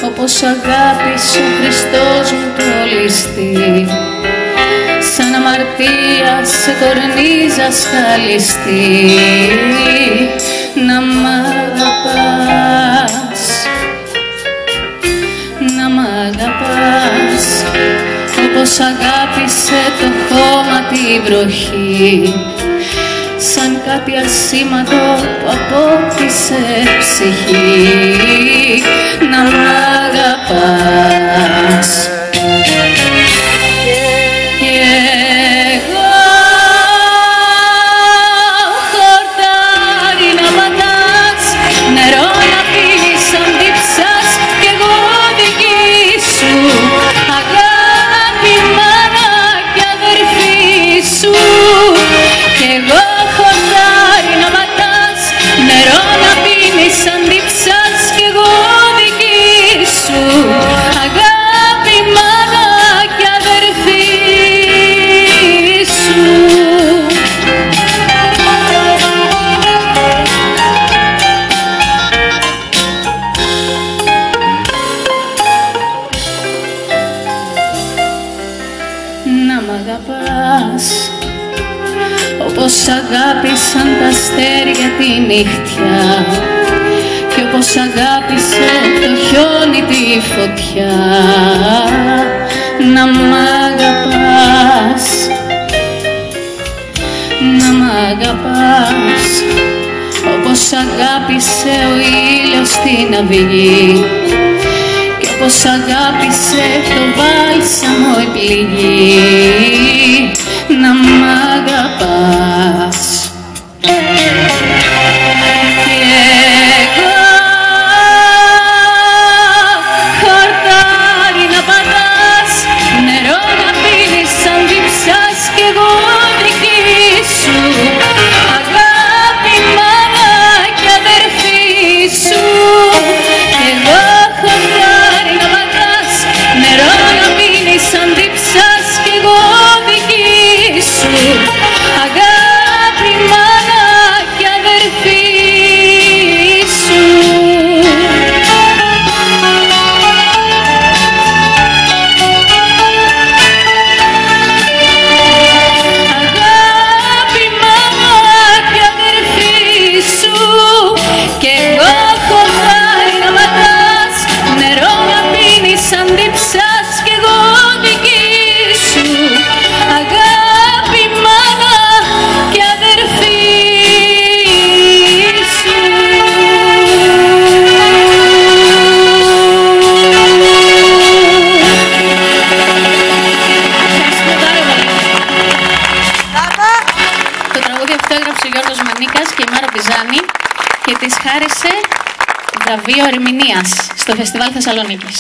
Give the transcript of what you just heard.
Όπως αγάπησε ο Χριστός μου το ληστή, σαν αμαρτία σε κορνίζα σκαλιστή. Να μ' αγαπάς, να μ' αγαπάς, όπως αγάπησε το χώμα τη βροχή, σαν κάτι ασήμαντο που απόκτησε ψυχή. Να μ' αγαπάς. Και εγώ χορτάρι να πατάς, νερό να πίνεις σαν τύψας, κι εγώ δική σου αγάπη, μάνα κι αδερφή σου. Κι εγώ χορτάρι να πατάς, νερό να πίνεις σαν τύψας, κι εγώ δική σου αγάπη, μάνα κι αδερφή σου. Να μ' αγαπάς, όπως αγάπησαν τα αστέρια τη νύχτια, κι όπως αγάπησε το χιόνι τη φωτιά. Να μ' αγαπάς, να μ' αγαπάς, όπως αγάπησε ο ήλιος την αυγή, κι όπως αγάπησε το μπάλσαμο η πληγή. Να μ' αγαπάς. Και εγώ χορτάρι να πατάς, νερό να πίνεις σαν τύψας, κι εγώ δική σου αγάπη, μάνα κι αδερφή σου. Κι εγώ χορτάρι να πατάς, νερό να πίνεις σαν τύψας, κι εγώ δική σου αγάπη, μάνα κι αδερφή σου. Αγάπη, μάνα κι αδερφή σου. Κι εγώ χορτάρι να πατάς, νερό να πίνεις σαν τύψας, κι εγώ δική σου αγάπη, μάνα κι αδερφή σου. Το τραγούδι αυτό έγραψε ο Γιώργος Μανίκας και η Μάρα Πιζάνη και της χάρισε βραβείο ερμηνείας στο Φεστιβάλ Θεσσαλονίκης.